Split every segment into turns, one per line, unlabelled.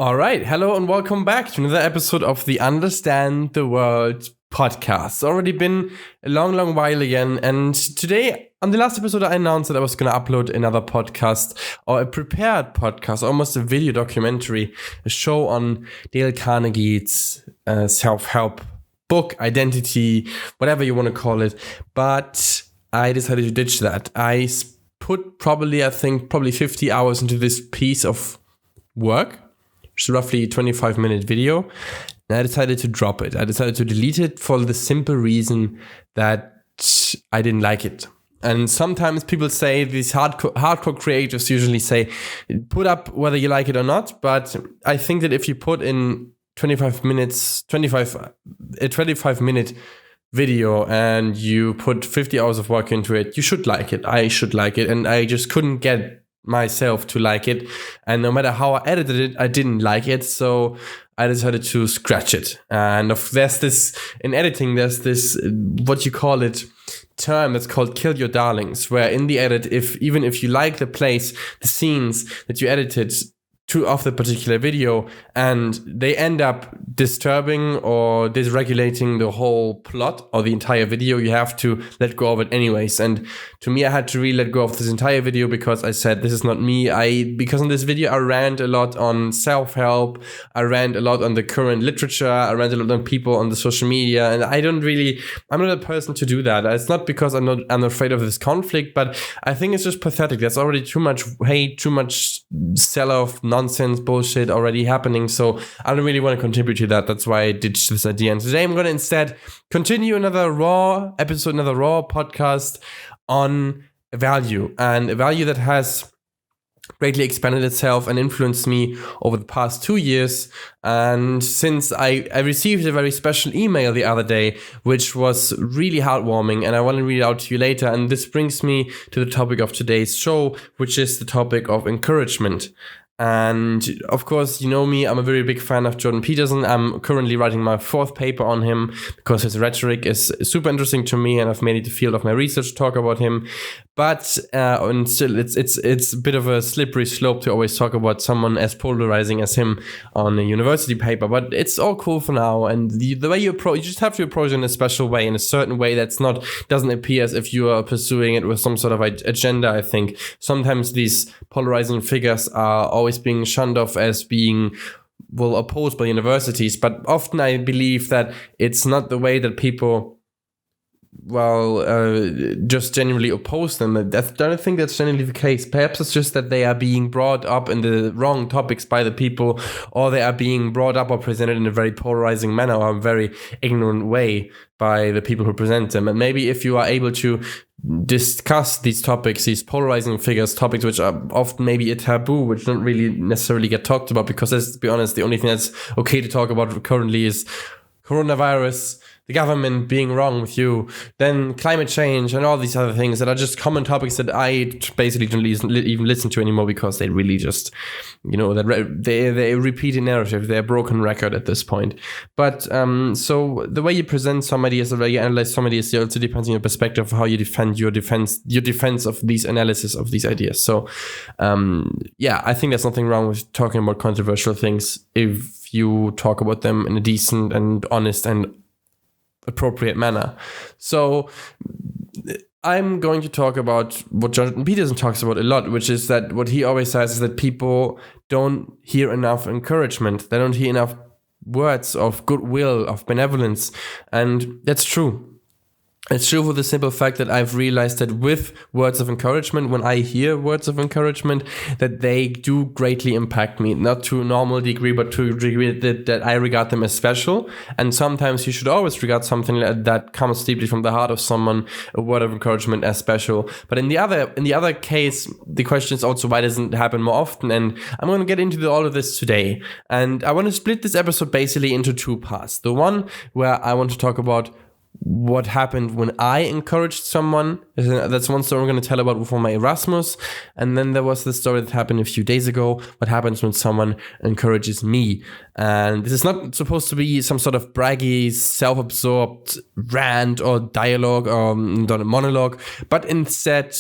All right. Hello and welcome back to another episode of the Understand the World podcast. It's already been a long while again. And today, on the last episode, I announced that I was going to upload another podcast or a prepared podcast, almost a video documentary, a show on Dale Carnegie's self-help book, identity, whatever you want to call it. But I decided to ditch that. I put probably 50 hours into this piece of work. It's roughly a 25-minute video, and I decided to drop it. I decided to delete it for the simple reason that I didn't like it. And sometimes people say, these hardcore creatives usually say, put up whether you like it or not. But I think that if you put in 25-minute video and you put 50 hours of work into it, you should like it. I should like it. And I just couldn't get myself to like it, and no matter how I edited it, I didn't like it, so I decided to scratch it. And there's this in editing, there's this what you call it term that's called kill your darlings, where in the edit, even if you like the scenes that you edited of the particular video, and they end up disturbing or dysregulating the whole plot or the entire video, you have to let go of it anyways. And to me, I had to really let go of this entire video because I said, this is not me. Because in this video, I rant a lot on self-help. I rant a lot on the current literature. I rant a lot on people on the social media. And I'm not a person to do that. It's not because I'm afraid of this conflict, but I think it's just pathetic. There's already too much hate, too much sell-off nonsense bullshit already happening. So I don't really want to contribute to that. That's why I ditched this idea. And today I'm going to instead continue another raw podcast on value, and a value that has greatly expanded itself and influenced me over the past 2 years. And since I received a very special email the other day, which was really heartwarming, and I want to read it out to you later. And this brings me to the topic of today's show, which is the topic of encouragement. And of course, you know me, I'm a very big fan of Jordan Peterson. I'm currently writing my 4th paper on him because his rhetoric is super interesting to me, and I've made it the field of my research to talk about him. But and still, it's a bit of a slippery slope to always talk about someone as polarizing as him on a university paper. But it's all cool for now. And the way you just have to approach it in a special way, in a certain way doesn't appear as if you are pursuing it with some sort of agenda. I think sometimes these polarizing figures are always being shunned off as being opposed by universities, but often I believe that it's not the way that people just genuinely oppose them. I don't think that's generally the case. Perhaps it's just that they are being brought up in the wrong topics by the people, or they are being brought up or presented in a very polarizing manner or a very ignorant way by the people who present them. And maybe if you are able to discuss these topics, these polarizing figures, topics which are often maybe a taboo, which don't really necessarily get talked about, because let's be honest, the only thing that's okay to talk about currently is coronavirus, the government being wrong with you, then climate change, and all these other things that are just common topics that I basically don't even listen to anymore, because they really just, they repeat a narrative. They're a broken record at this point. But so the way you present somebody, the way you analyze somebody, it also depends on your perspective of how you defend your defense of these analysis of these ideas. So I think there's nothing wrong with talking about controversial things if you talk about them in a decent and honest and appropriate manner. So I'm going to talk about what Jordan Peterson talks about a lot, which is that what he always says is that people don't hear enough encouragement. They don't hear enough words of goodwill, of benevolence. And that's true. It's true for the simple fact that I've realized that with words of encouragement, when I hear words of encouragement, that they do greatly impact me, not to a normal degree, but to a degree that I regard them as special. And sometimes you should always regard something that comes deeply from the heart of someone, a word of encouragement, as special. But in the other case, the question is also, why doesn't it happen more often? And I'm going to get into all of this today. And I want to split this episode basically into 2 parts. The one where I want to talk about what happened when I encouraged someone. That's one story I'm going to tell about for my Erasmus. And then there was the story that happened a few days ago. What happens when someone encourages me? And this is not supposed to be some sort of braggy, self-absorbed rant or dialogue or monologue, but instead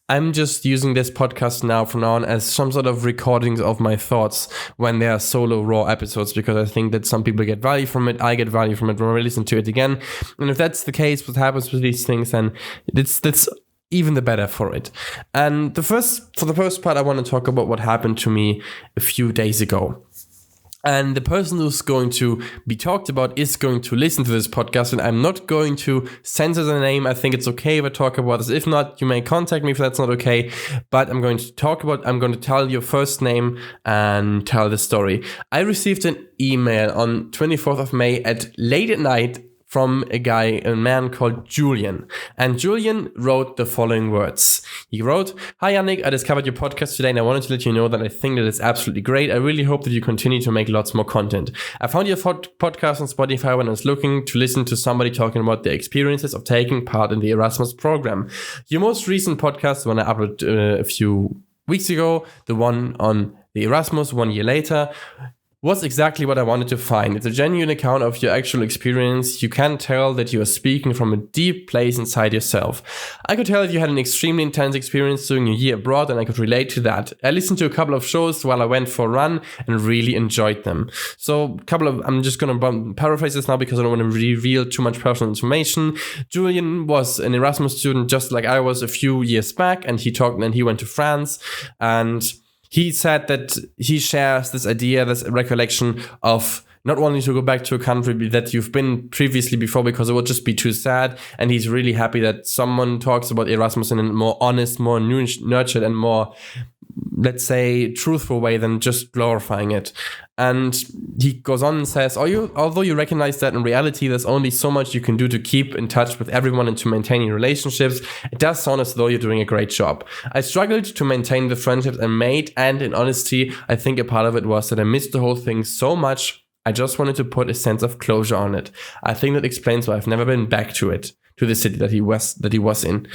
I'm just using this podcast now from now on as some sort of recordings of my thoughts when they are solo raw episodes, because I think that some people get value from it. I get value from it when I listen to it again. And if that's the case, what happens with these things, then that's even the better for it. And for the first part, I want to talk about what happened to me a few days ago. And the person who's going to be talked about is going to listen to this podcast, and I'm not going to censor the name. I think it's okay if I talk about this. If not, you may contact me if that's not okay. But I'm going to tell your first name and tell the story. I received an email on 24th of May at late at night from a man called Julian. And Julian wrote the following words. He wrote, "Hi Yannick, I discovered your podcast today and I wanted to let you know that I think that it's absolutely great. I really hope that you continue to make lots more content. I found your podcast on Spotify when I was looking to listen to somebody talking about their experiences of taking part in the Erasmus program. Your most recent podcast, the one I uploaded a few weeks ago, the one on the Erasmus 1 year later, was exactly what I wanted to find. It's a genuine account of your actual experience. You can tell that you are speaking from a deep place inside yourself. I could tell that you had an extremely intense experience during your year abroad, and I could relate to that. I listened to a couple of shows while I went for a run and really enjoyed them." So I'm just going to paraphrase this now because I don't want to reveal too much personal information. Julian was an Erasmus student just like I was a few years back, and he went to France, and he said that he shares this idea, this recollection of not wanting to go back to a country that you've been previously before because it would just be too sad. And he's really happy that someone talks about Erasmus in a more honest, more nurtured and more, let's say, truthful way than just glorifying it. And he goes on and says, although you recognize that in reality there's only so much you can do to keep in touch with everyone and to maintain your relationships, it does sound as though you're doing a great job. I struggled to maintain the friendships I made, and in honesty, I think a part of it was that I missed the whole thing so much. I just wanted to put a sense of closure on it. I think that explains why I've never been back to the city that he was in,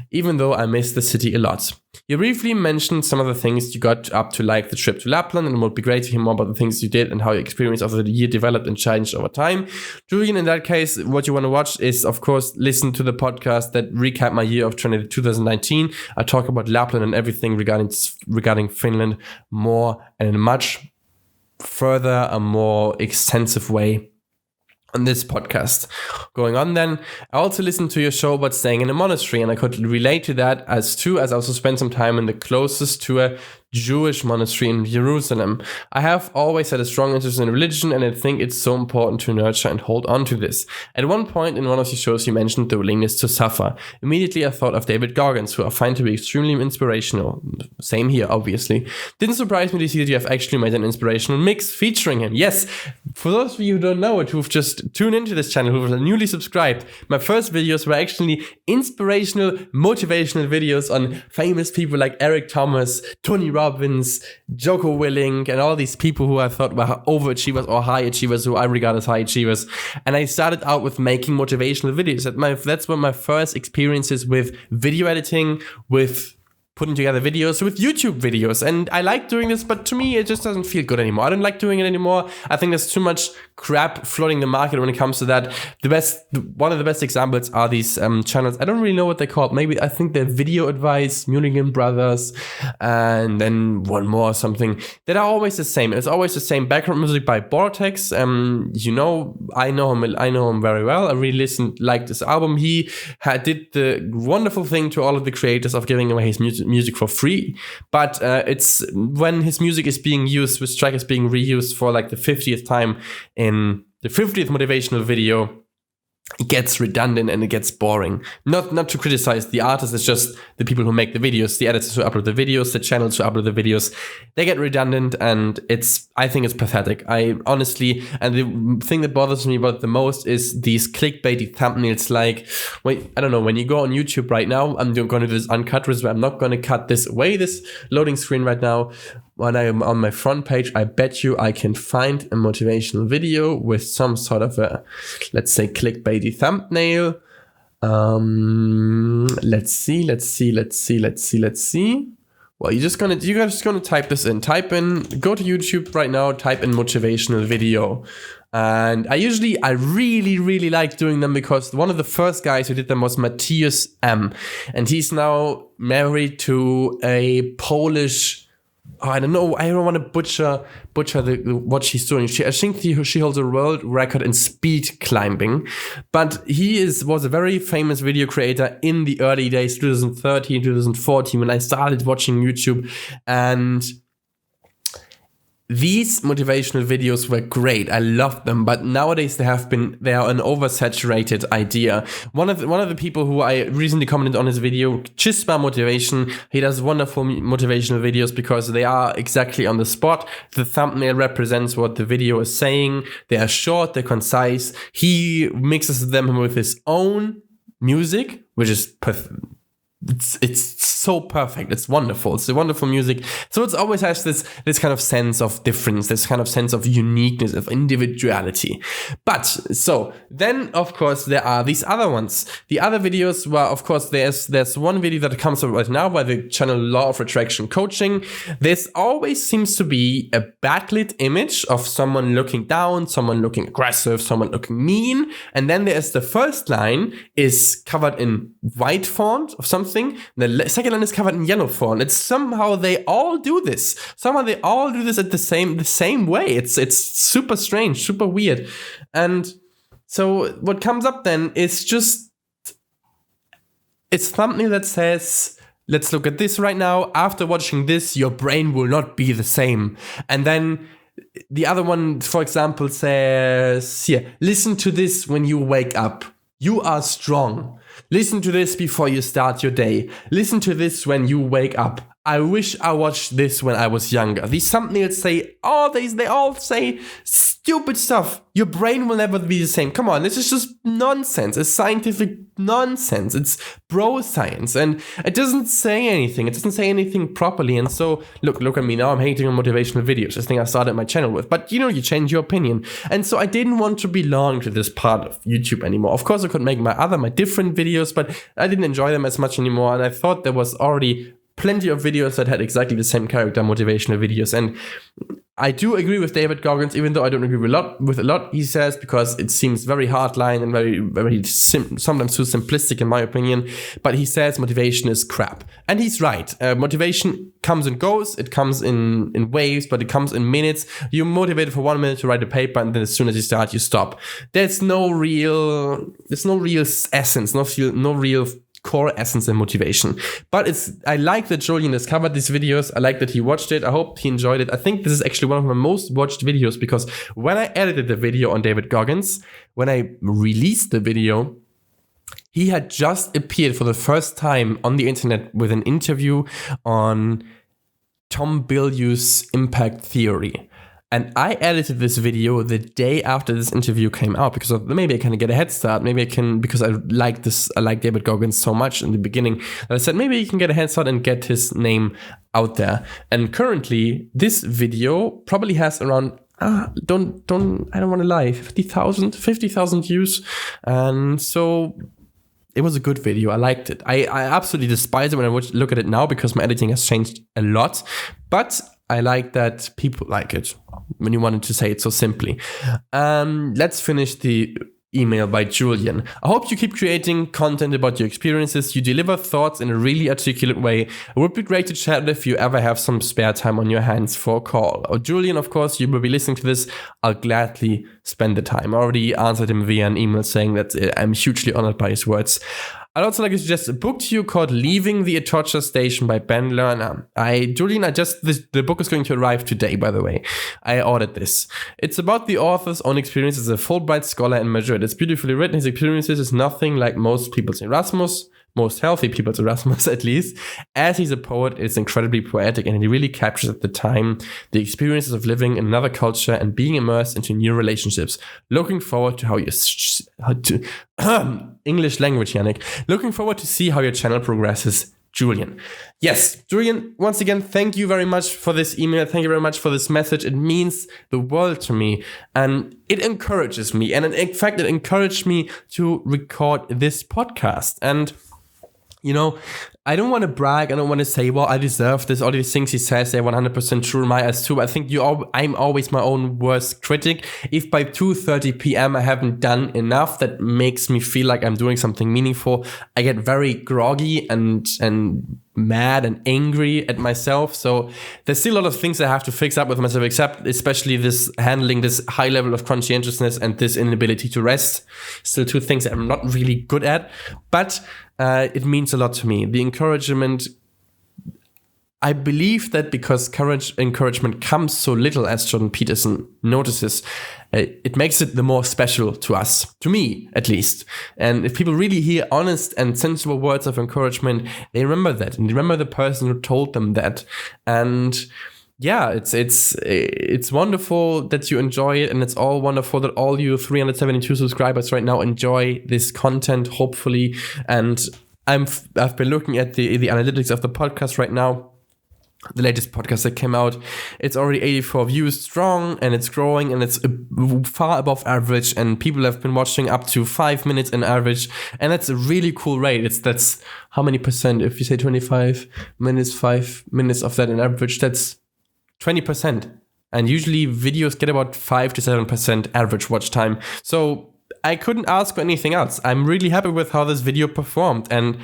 even though I miss the city a lot. You briefly mentioned some of the things you got up to, like the trip to Lapland, and it would be great to hear more about the things you did and how your experience of the year developed and changed over time. Julian, in that case, what you want to watch is, of course, listen to the podcast that recap my year of 2019. I talk about Lapland and everything regarding Finland more and in a much further, a more extensive way on this podcast. Going on then, I also listened to your show about staying in a monastery, and I could relate to that as I also spent some time in the closest to a Jewish monastery in Jerusalem. I have always had a strong interest in religion, and I think it's so important to nurture and hold on to this. At one point in one of your shows, you mentioned the willingness to suffer. Immediately, I thought of David Goggins, who I find to be extremely inspirational. Same here, obviously. Didn't surprise me to see that you have actually made an inspirational mix featuring him. Yes, for those of you who don't know it, who've just tuned into this channel, who are newly subscribed, my first videos were actually inspirational, motivational videos on famous people like Eric Thomas, Tony Robbins, Jocko Willink, and all these people who I thought were overachievers or high achievers, who I regard as high achievers. And I started out with making motivational videos. That's when my first experiences with video editing, with putting together videos, with YouTube videos. And I like doing this, but to me, it just doesn't feel good anymore. I don't like doing it anymore. I think there's too much crap flooding the market when it comes to that. One of the best examples are these channels. I don't really know what they're called. Maybe I think they're Video Advice, Mulligan Brothers, and then one more something that are always the same. It's always the same. Background music by Vortex. I know him very well. I really liked this album. He did the wonderful thing to all of the creators of giving away his music for free, but it's when his music is being used, this track is being reused for like the 50th time in the 50th motivational video, it gets redundant and it gets boring. Not to criticize the artist, it's just the people who make the videos, the editors who upload the videos, the channels who upload the videos, they get redundant, and I think it's pathetic. I honestly, and the thing that bothers me about it the most is these clickbaity thumbnails. Like, I don't know, when you go on YouTube right now, I'm going to do this uncut, where I'm not going to cut this away, this loading screen right now. When I am on my front page, I bet you I can find a motivational video with some sort of a, let's say, clickbaity thumbnail. Let's see. Well, you're just gonna type this in. Go to YouTube right now, type in motivational video. And I really like doing them because one of the first guys who did them was Matthias M. And he's now married to a Polish, I don't know, I don't want to butcher what she's doing. I think she holds a world record in speed climbing, but he was a very famous video creator in the early days, 2013, 2014, when I started watching YouTube. And these motivational videos were great. I loved them, but nowadays they are an oversaturated idea. One of the people who I recently commented on his video, Chispa Motivation, he does wonderful motivational videos because they are exactly on the spot. The thumbnail represents what the video is saying. They are short, they're concise. He mixes them with his own music, which is it's so perfect. It's wonderful. It's a wonderful music. So it always has this kind of sense of difference, this kind of sense of uniqueness, of individuality. But so then, of course, there are these other ones. The other videos were, of course, there's one video that comes up right now by the channel Law of Attraction Coaching. There's always seems to be a backlit image of someone looking down, someone looking aggressive, someone looking mean. And then there's the first line is covered in white font of something. The second line is covered in yellow font. It's somehow they all do this. Somehow they all do this at the same way. It's super strange, super weird. And so what comes up then is just it's thumbnail that says, let's look at this right now. After watching this, your brain will not be the same. And then the other one, for example, says, here, listen to this when you wake up. You are strong. Listen to this before you start your day. Listen to this when you wake up. I wish I watched this when I was younger. These thumbnails say all these, they all say stupid stuff. Your brain will never be the same. Come on, this is just nonsense. It's scientific nonsense. It's bro science. And it doesn't say anything. It doesn't say anything properly. And so, look at me now. I'm hating on motivational videos. This thing I started my channel with. But you change your opinion. And so I didn't want to belong to this part of YouTube anymore. Of course, I could make my different videos, but I didn't enjoy them as much anymore. And I thought there was already plenty of videos that had exactly the same character, motivational videos. And I do agree with David Goggins, even though I don't agree with a lot he says, because it seems very hardline and very sometimes too simplistic in my opinion. But he says motivation is crap. And he's right. Motivation comes and goes. It comes in waves, but it comes in minutes. You're motivated for 1 minute to write a paper, and then as soon as you start, you stop. There's no real essence, no real core essence and motivation. But I like that Julian discovered these videos. I like that he watched it. I hope he enjoyed it. I think this is actually one of my most watched videos because when I edited the video on David Goggins, when I released the video, he had just appeared for the first time on the internet with an interview on Tom Bilyeu's impact theory. And I edited this video the day after this interview came out because maybe I can get a head start. Maybe I can, because I like David Goggins so much in the beginning, that I said maybe you can get a head start and get his name out there. And currently, this video probably has around I don't want to lie, 50,000 views. And so it was a good video. I liked it. I absolutely despise it when I look at it now because my editing has changed a lot. But I like that people like it when you wanted to say it so simply. Let's finish the email by Julian. I hope you keep creating content about your experiences. You deliver thoughts in a really articulate way. It would be great to chat if you ever have some spare time on your hands for a call. Julian, of course, you will be listening to this. I'll gladly spend the time. I already answered him via an email saying that I'm hugely honored by his words. I'd also like to suggest a book to you called Leaving the Atocha Station by Ben Lerner. The book is going to arrive today, by the way. I ordered this. It's about the author's own experience as a Fulbright scholar in Madrid. It's beautifully written. His experiences is nothing like most people's Erasmus, most healthy people's Erasmus at least. As he's a poet, it's incredibly poetic and he really captures at the time the experiences of living in another culture and being immersed into new relationships. Looking forward to English language, Yannick. Looking forward to see how your channel progresses, Julian. Yes, Julian, once again, thank you very much for this email. Thank you very much for this message. It means the world to me and it encourages me. And in fact, it encouraged me to record this podcast. And I don't want to brag. I don't want to say, well, I deserve this. All these things he says, they're 100% true in my eyes too. I think I'm always my own worst critic. If by 2:30 p.m. I haven't done enough that makes me feel like I'm doing something meaningful, I get very groggy and mad and angry at myself. So there's still a lot of things I have to fix up with myself, especially this handling this high level of conscientiousness and this inability to rest. Still two things that I'm not really good at, but it means a lot to me. The encouragement, I believe that because encouragement comes so little, as Jordan Peterson notices, it makes it the more special to us, to me at least. And if people really hear honest and sensible words of encouragement, they remember that and they remember the person who told them that. And yeah, it's wonderful that you enjoy it, and it's all wonderful that all you 372 subscribers right now enjoy this content, hopefully. And I've been looking at the analytics of the podcast right now. The latest podcast that came out, it's already 84 views strong, and it's growing, and it's far above average, and people have been watching up to 5 minutes in average, and that's a really cool rate. That's how many percent? If you say 25 minutes, 5 minutes of that in average, that's 20%. And usually videos get about 5 to 7% average watch time. So I couldn't ask for anything else. I'm really happy with how this video performed. And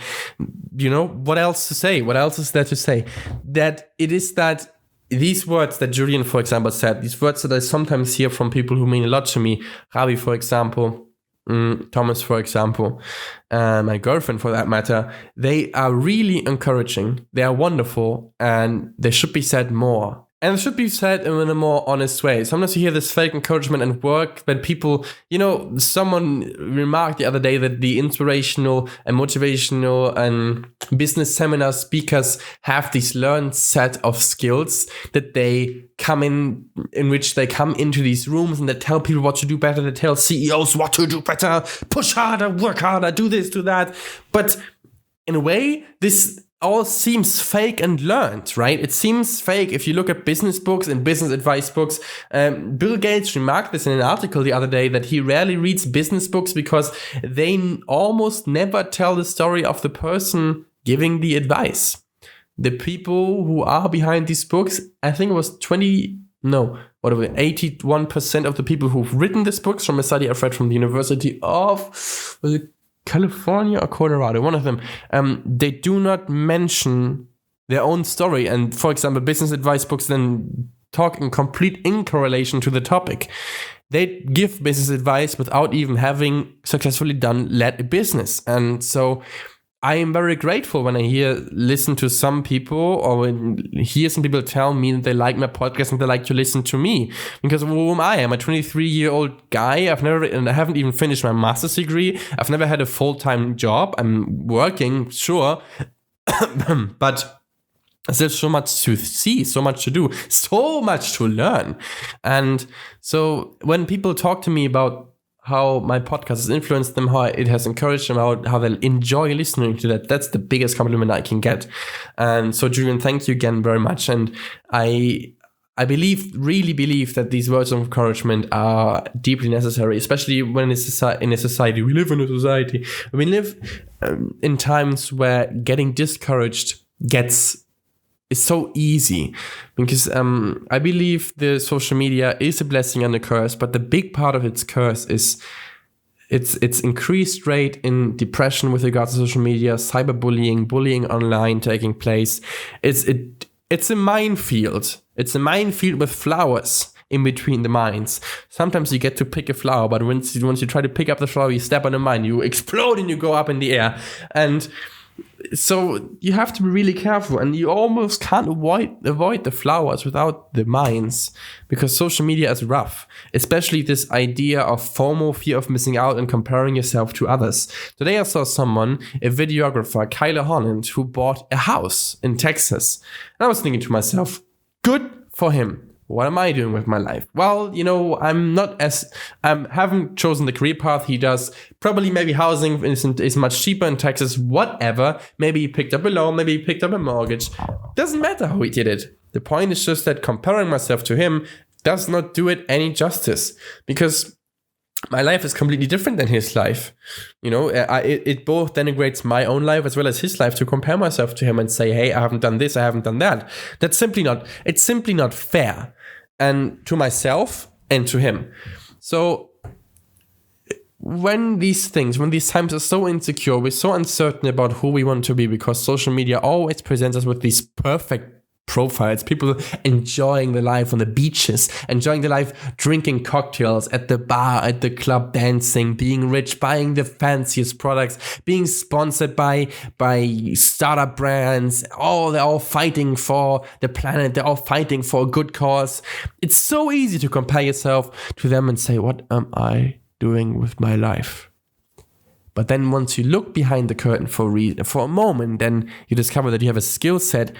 what else to say? What else is there to say? That it is that these words that Julian, for example, said, these words that I sometimes hear from people who mean a lot to me, Ravi, for example, Thomas, for example, my girlfriend for that matter, they are really encouraging. They are wonderful, and they should be said more. And it should be said in a more honest way. Sometimes you hear this fake encouragement and work when people, someone remarked the other day that the inspirational and motivational and business seminar speakers have this learned set of skills that they come in which they come into these rooms and they tell people what to do better. They tell CEOs what to do better, push harder, work harder, do this, do that. But in a way, this all seems fake and learned, right? It seems fake if you look at business books and business advice books. Bill Gates remarked this in an article the other day that he rarely reads business books because they almost never tell the story of the person giving the advice. The people who are behind these books, I think it was 81% of the people who've written these books from a study I've read from the University of, was it California or Colorado, one of them, they do not mention their own story. And for example, business advice books then talk in complete incorrelation to the topic. They give business advice without even having successfully led a business. And so I am very grateful when I listen to some people or hear some people tell me that they like my podcast and they like to listen to me. Because who am I? I'm a 23-year-old guy. I haven't even finished my master's degree. I've never had a full-time job. I'm working, sure, but there's so much to see, so much to do, so much to learn. And so when people talk to me about how my podcast has influenced them, how it has encouraged them, how they enjoy listening to that, that's the biggest compliment I can get. And so, Julian, thank you again very much. And I really believe that these words of encouragement are deeply necessary, especially when it's in a society. We live in a society. We live in times where getting discouraged is so easy, because I believe the social media is a blessing and a curse, but the big part of its curse is its increased rate in depression with regards to social media, cyberbullying, bullying online taking place. It's a minefield. It's a minefield with flowers in between the mines. Sometimes you get to pick a flower, but once you try to pick up the flower, you step on a mine, you explode and you go up in the air. And so you have to be really careful, and you almost can't avoid the flowers without the mines, because social media is rough, especially this idea of FOMO, fear of missing out, and comparing yourself to others. Today I saw a videographer, Kyler Holland, who bought a house in Texas. And I was thinking to myself, good for him. What am I doing with my life? Well, haven't chosen the career path he does. Probably maybe housing is much cheaper in Texas, whatever. Maybe he picked up a loan, maybe he picked up a mortgage. Doesn't matter how he did it. The point is just that comparing myself to him does not do it any justice. Because my life is completely different than his life. It both denigrates my own life as well as his life to compare myself to him and say, hey, I haven't done this, I haven't done that. It's simply not fair, and to myself and to him. So when these times are so insecure, we're so uncertain about who we want to be, because social media always presents us with these perfect profiles, people enjoying the life on the beaches, enjoying the life drinking cocktails at the bar, at the club, dancing, being rich, buying the fanciest products, being sponsored by startup brands. They're all fighting for the planet, they're all fighting for a good cause. It's so easy to compare yourself to them and say, what am I doing with my life? But then once you look behind the curtain for a moment, then you discover that you have a skill set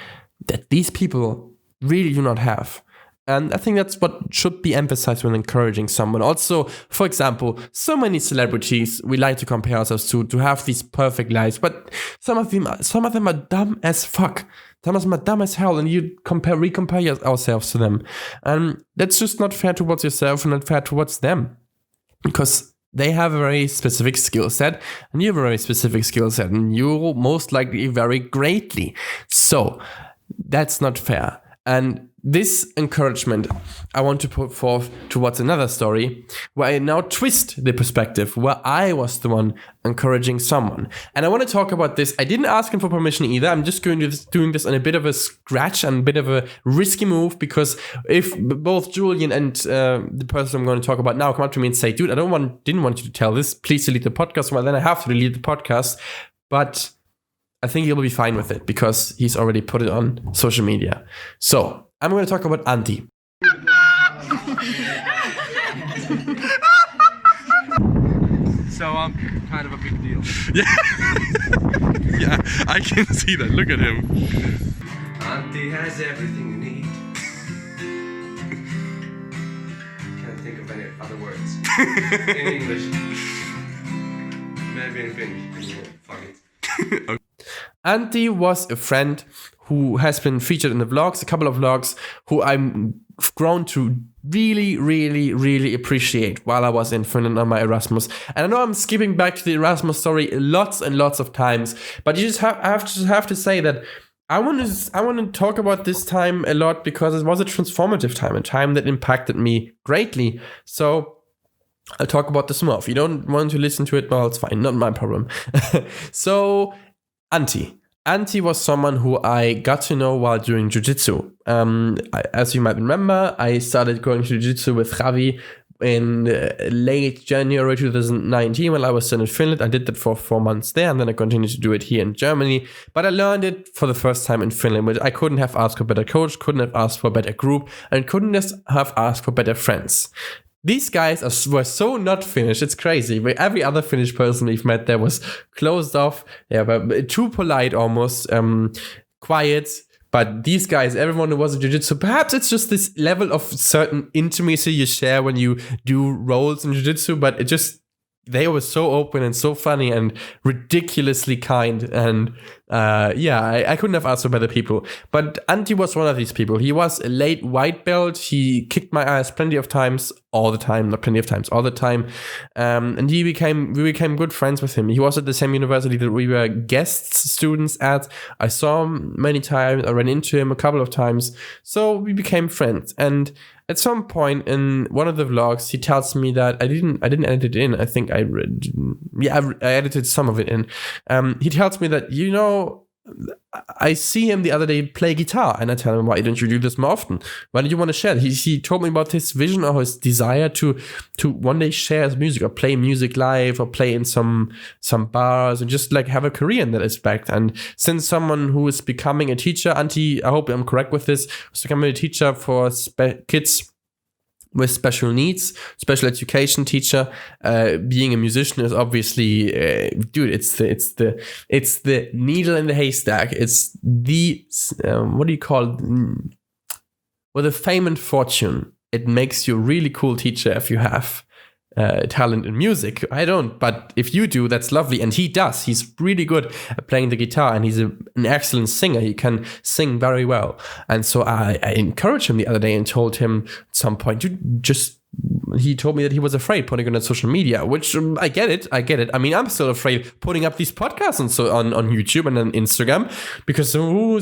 that these people really do not have. And I think that's what should be emphasized when encouraging someone. Also, for example, so many celebrities we like to compare ourselves to have these perfect lives, but some of them are dumb as fuck. Some of them are dumb as hell, and you recompare ourselves to them. And that's just not fair towards yourself and not fair towards them, because they have a very specific skill set, and you have a very specific skill set, and you most likely vary greatly. So that's not fair. And this encouragement I want to put forth towards another story where I now twist the perspective, where I was the one encouraging someone. And I want to talk about this. I didn't ask him for permission either. I'm just doing this on a bit of a scratch and a bit of a risky move, because if both Julian and the person I'm going to talk about now come up to me and say, dude, I didn't want you to tell this, please delete the podcast, well, then I have to delete the podcast. But I think he'll be fine with it because he's already put it on social media. So I'm going to talk about Antti.
So I'm kind of a big deal.
Yeah, yeah, I can see that. Look at him.
Antti has everything you need. Can't think of any other words in English. Maybe in Finnish. Fuck it.
Okay.
Antti was a friend who has been featured in the vlogs, a couple of vlogs, who I'm grown to really, really, really appreciate while I was in Finland on my Erasmus. And I know I'm skipping back to the Erasmus story lots and lots of times, but you just have to say that I want to talk about this time a lot because it was a transformative time, a time that impacted me greatly. So I'll talk about this more. If you don't want to listen to it, well, it's fine, not my problem. So Antti was someone who I got to know while doing jiu-jitsu. As you might remember, I started going to jiu-jitsu with Javi in late January 2019 when I was still in Finland. I did that for 4 months there, and then I continued to do it here in Germany. But I learned it for the first time in Finland, which I couldn't have asked for a better coach, couldn't have asked for a better group, and couldn't have asked for better friends. These guys were so not Finnish, it's crazy. Every other Finnish person we've met there was closed off, but too polite almost, quiet. But these guys, everyone who was in jiu-jitsu, perhaps it's just this level of certain intimacy you share when you do roles in jiu-jitsu, but they were so open and so funny and ridiculously kind. And I couldn't have asked for better people. But Antti was one of these people. He was a late white belt. He kicked my ass plenty of times, all the time, not plenty of times, all the time. And we became good friends with him. He was at the same university that we were guest students at. I saw him many times. I ran into him a couple of times. So we became friends. And at some point in one of the vlogs, he tells me that I didn't edit it in. I think I edited some of it in. He tells me that, I see him the other day play guitar, and I tell him, why don't you do this more often? Why don't you want to share it? He told me about his vision or his desire to one day share his music or play music live or play in some bars and just like have a career in that aspect. And since someone who is becoming a teacher, Antti, I hope I'm correct with this, was becoming a teacher for kids with special needs, special education teacher. Being a musician is obviously, it's the needle in the haystack. It's the what do you call it? With a fame and fortune, it makes you a really cool teacher if you have talent in music. I don't, but if you do, that's lovely. And he does. He's really good at playing the guitar, and he's an excellent singer. He can sing very well. And so I encouraged him the other day and told him at some point, you just he told me that he was afraid putting it on social media, which I get it. I mean, I'm still afraid putting up these podcasts on YouTube and on Instagram because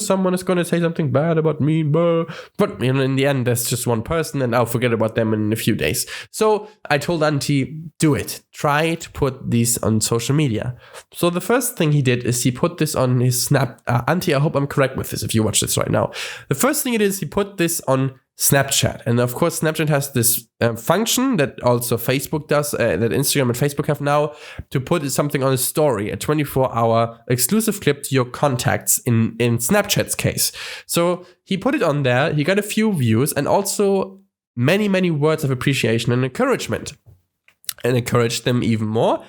someone is going to say something bad about me. But in the end, there's just one person and I'll forget about them in a few days. So I told Antti, do it. Try to put these on social media. So the first thing he did is he put this on his Snap. Antti, I hope I'm correct with this if you watch this right now. The first thing it is, he put this on Snapchat. And of course, Snapchat has this function that also Facebook does, that Instagram and Facebook have now, to put something on a story, a 24-hour exclusive clip to your contacts in Snapchat's case. So he put it on there. He got a few views and also many, many words of appreciation and encouragement. And encouraged them even more.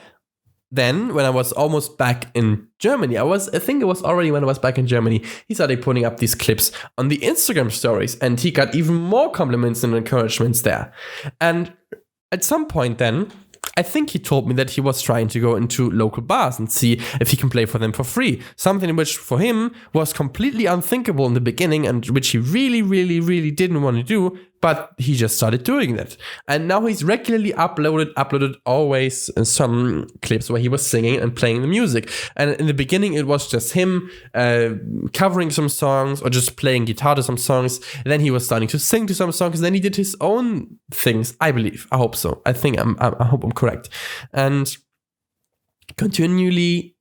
Then, when I was almost back in Germany, I think it was already when I was back in Germany, he started putting up these clips on the Instagram stories, and he got even more compliments and encouragements there. And at some point then, I think he told me that he was trying to go into local bars and see if he can play for them for free. Something which for him was completely unthinkable in the beginning and which he really, really, really didn't want to do. But he just started doing that. And now he's regularly uploaded always some clips where he was singing and playing the music. And in the beginning, it was just him covering some songs or just playing guitar to some songs. And then he was starting to sing to some songs. And then he did his own things, I believe. I hope so. I hope I'm correct. And continually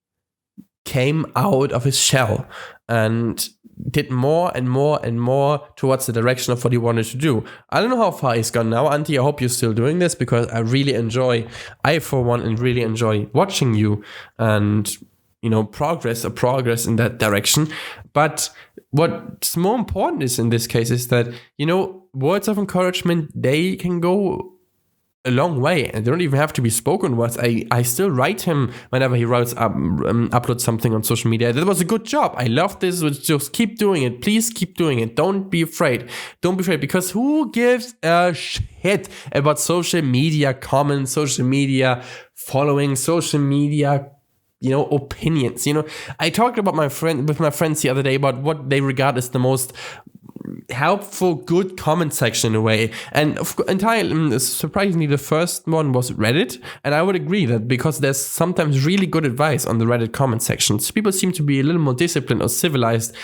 came out of his shell and did more and more and more towards the direction of what he wanted to do. I don't know how far he's gone now. Antti, I hope you're still doing this because I for one really enjoy watching you and, progress in that direction. But what's more important is in this case is that, words of encouragement, they can go a long way, and they don't even have to be spoken words. I still write him whenever he uploads something on social media. That was a good job. I love this. Just keep doing it. Please keep doing it. Don't be afraid. Because who gives a shit about social media comments, social media following, social media opinions? I talked about with my friends the other day about what they regard as the most helpful, good comment section in a way. And entirely surprisingly, the first one was Reddit. And I would agree that because there's sometimes really good advice on the Reddit comment sections, people seem to be a little more disciplined or civilized,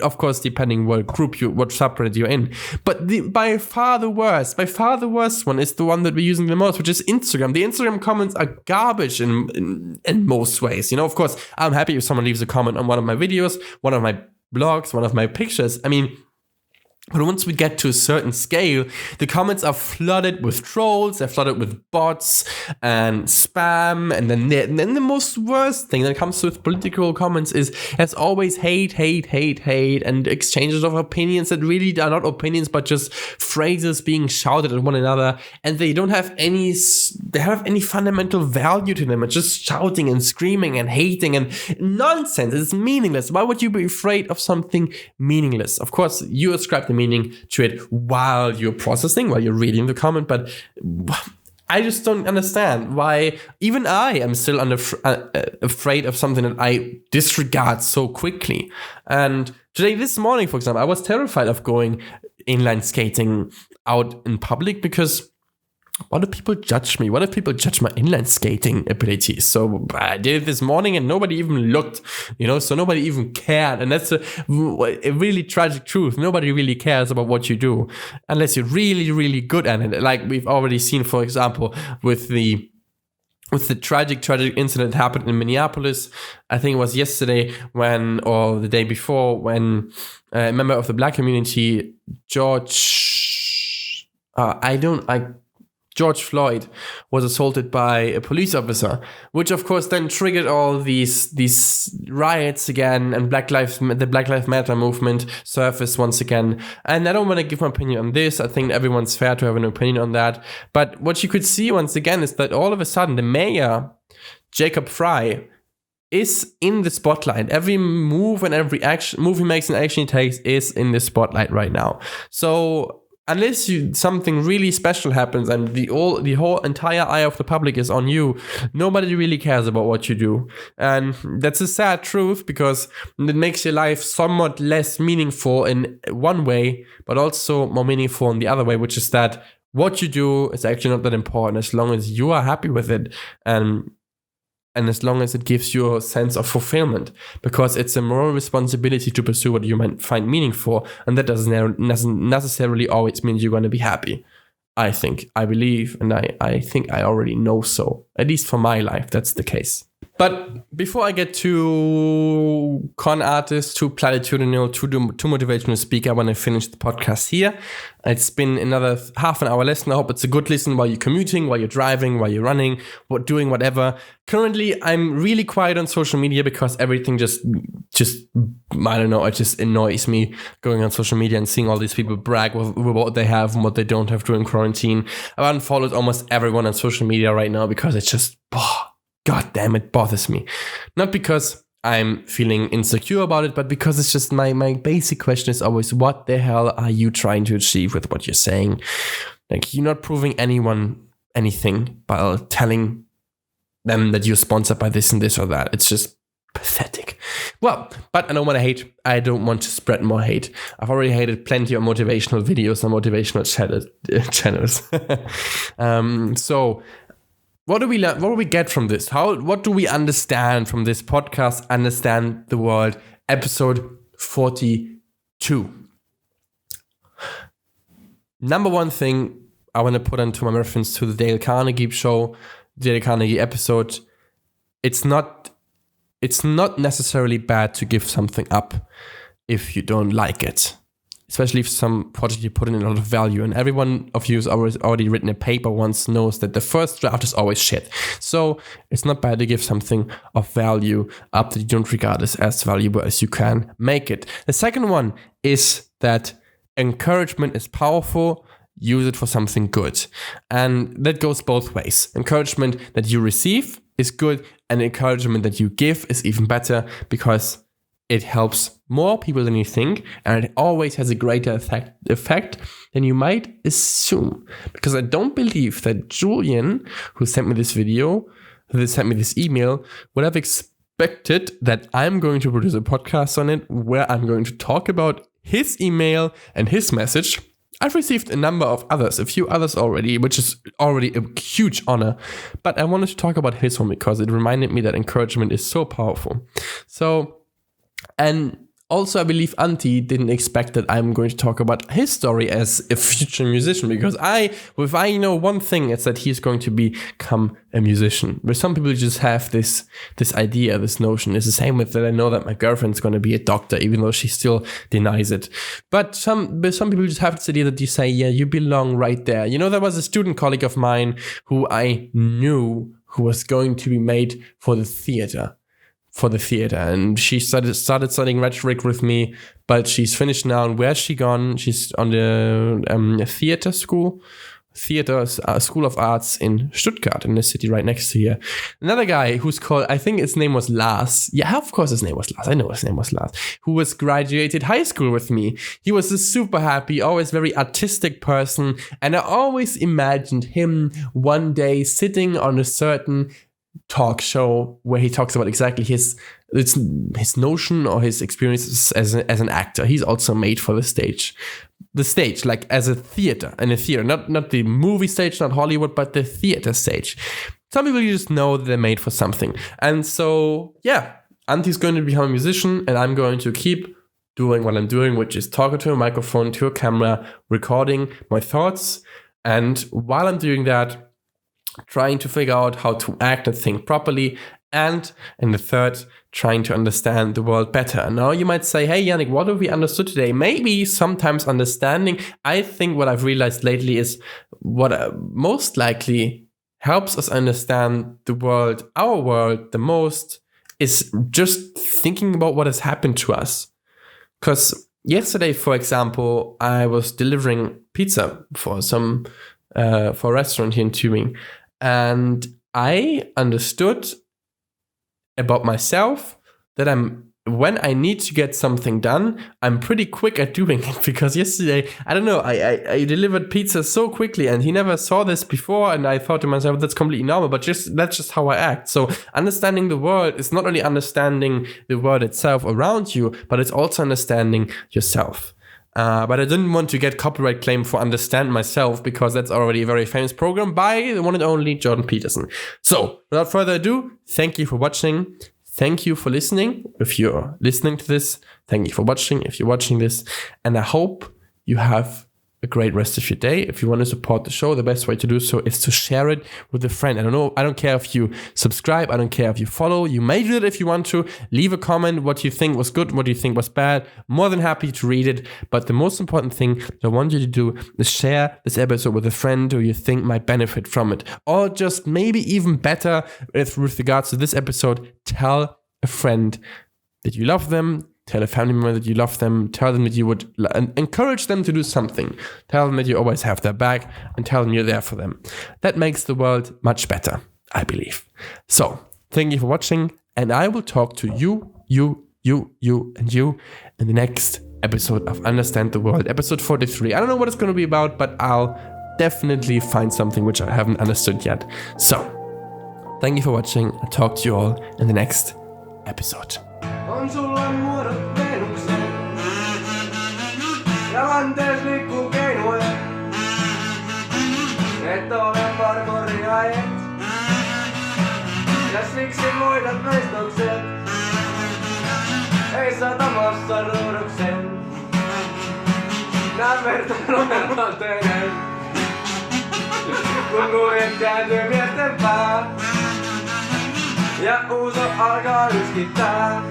of course, depending what subreddit you're in. But by far the worst one is the one that we're using the most, which is Instagram. The Instagram comments are garbage in most ways. Of course, I'm happy if someone leaves a comment on one of my videos, one of my blogs, one of my pictures. I mean, but once we get to a certain scale, the comments are flooded with trolls, they're flooded with bots and spam. And then the most worst thing that comes with political comments is there's always hate, and exchanges of opinions that really are not opinions, but just phrases being shouted at one another. And they have any fundamental value to them. It's just shouting and screaming and hating and nonsense. It's meaningless. Why would you be afraid of something meaningless? Of course, you ascribe the meaning to it while you're processing, while you're reading the comment, but I just don't understand why even I am still afraid of something that I disregard so quickly. And this morning, for example, I was terrified of going inline skating out in public because what if people judge me? What if people judge my inline skating abilities? So I did it this morning and nobody even looked, so nobody even cared. And that's a really tragic truth. Nobody really cares about what you do unless you're really, really good at it. Like we've already seen, for example, with the tragic incident that happened in Minneapolis. I think it was yesterday or the day before when a member of the Black community, George Floyd was assaulted by a police officer, which of course then triggered all these riots again, and the Black Lives Matter movement surfaced once again. And I don't want to give my opinion on this. I think everyone's fair to have an opinion on that. But what you could see once again is that all of a sudden the mayor, Jacob Frey, is in the spotlight. Every move and every move he makes and action he takes is in the spotlight right now. So unless something really special happens and the whole entire eye of the public is on you, nobody really cares about what you do. And that's a sad truth because it makes your life somewhat less meaningful in one way, but also more meaningful in the other way, which is that what you do is actually not that important as long as you are happy with it, and as long as it gives you a sense of fulfillment, because it's a moral responsibility to pursue what you might find meaningful, and that doesn't necessarily always mean you're going to be happy. I think, I believe, and I think I already know so. At least for my life, that's the case. But before I get too con artist, too platitudinal, too motivational speaker, I want to finish the podcast here. It's been another half an hour lesson. I hope it's a good listen while you're commuting, while you're driving, while you're running, doing whatever. Currently, I'm really quiet on social media because everything just I don't know, it just annoys me going on social media and seeing all these people brag with what they have and what they don't have during quarantine. I've unfollowed almost everyone on social media right now because it's just, God damn, it bothers me. Not because I'm feeling insecure about it, but because it's just my basic question is always, what the hell are you trying to achieve with what you're saying? Like, you're not proving anyone anything by telling them that you're sponsored by this and this or that. It's just pathetic. Well, but I don't want to hate. I don't want to spread more hate. I've already hated plenty of motivational videos and motivational channels. So what do we learn? What do we get from this? What do we understand from this podcast? Understand the world. Episode 42. Number one thing I want to put into my reference to the Dale Carnegie show, Dale Carnegie episode. It's not necessarily bad to give something up if you don't like it. Especially if some project you put in a lot of value. And every one of you who's already written a paper once knows that the first draft is always shit. So it's not bad to give something of value up that you don't regard as valuable as you can make it. The second one is that encouragement is powerful. Use it for something good. And that goes both ways. Encouragement that you receive is good, and encouragement that you give is even better because it helps more people than you think, and it always has a greater effect than you might assume. Because I don't believe that Julian, who sent me this video, who sent me this email, would have expected that I'm going to produce a podcast on it where I'm going to talk about his email and his message. I've received a few others already, which is already a huge honor. But I wanted to talk about his one because it reminded me that encouragement is so powerful. And also, I believe Antti didn't expect that I'm going to talk about his story as a future musician, because if I know one thing, it's that he's going to become a musician. Where some people just have this idea, this notion. It's the same with that I know that my girlfriend's going to be a doctor, even though she still denies it. But some people just have this idea that you say, yeah, you belong right there. You know, there was a student colleague of mine who I knew who was going to be made for the theater. And she started studying rhetoric with me, but she's finished now. And where's she gone? She's on the school of arts in Stuttgart, in the city right next to here. Another guy who's called, I think his name was Lars. Yeah, of course his name was Lars. I know his name was Lars. Who was graduated high school with me. He was a super happy, always very artistic person. And I always imagined him one day sitting on a certain talk show where he talks about exactly his notion or his experiences as an actor. He's also made for the stage, like as a theater, not the movie stage, not Hollywood, but the theater stage. Some people you just know that they're made for something. And so, yeah, Antti's going to become a musician, and I'm going to keep doing what I'm doing, which is talking to a microphone, to a camera, recording my thoughts. And while I'm doing that, trying to figure out how to act and think properly, and in the third, trying to understand the world better. And now you might say, hey, Yannick, what have we understood today? Maybe sometimes understanding. I think what I've realized lately is what most likely helps us understand the world, our world, the most, is just thinking about what has happened to us. Because yesterday, for example, I was delivering pizza for a restaurant here in Tübingen. And I understood about myself that when I need to get something done, I'm pretty quick at doing it. Because yesterday, I don't know, I delivered pizza so quickly, and he never saw this before. And I thought to myself, that's completely normal, but that's just how I act. So understanding the world is not only understanding the world itself around you, but it's also understanding yourself. But I didn't want to get copyright claim for Understand Myself because that's already a very famous program by the one and only Jordan Peterson. So, without further ado, thank you for watching. Thank you for listening. If you're listening to this, thank you for watching. If you're watching this, and I hope you have a great rest of your day. If you want to support the show, the best way to do so is to share it with a friend. I don't care if you subscribe. I don't care if you follow. You may do it if you want to. Leave a comment what you think was good, what you think was bad. More than happy to read it. But the most important thing that I want you to do is share this episode with a friend who you think might benefit from it. Or just maybe even better, with regards to this episode, tell a friend that you love them. Tell a family member that you love them. Tell them that you would encourage them to do something. Tell them that you always have their back and tell them you're there for them. That makes the world much better, I believe. So, thank you for watching, and I will talk to you in the next episode of Understand the World, episode 43. I don't know what it's going to be about, but I'll definitely find something which I haven't understood yet. So, thank you for watching. I'll talk to you all in the next episode.
On sulla muodot Venuksen, ja lantees liikkuu keinue. Et ole varmoria et, ja siksi voidat veistokset. Ei satamassa ruuduksen, nää vertaan ranteinen. Kun kuljet kääntyy miesten pää, ja uuso alkaa yskittää.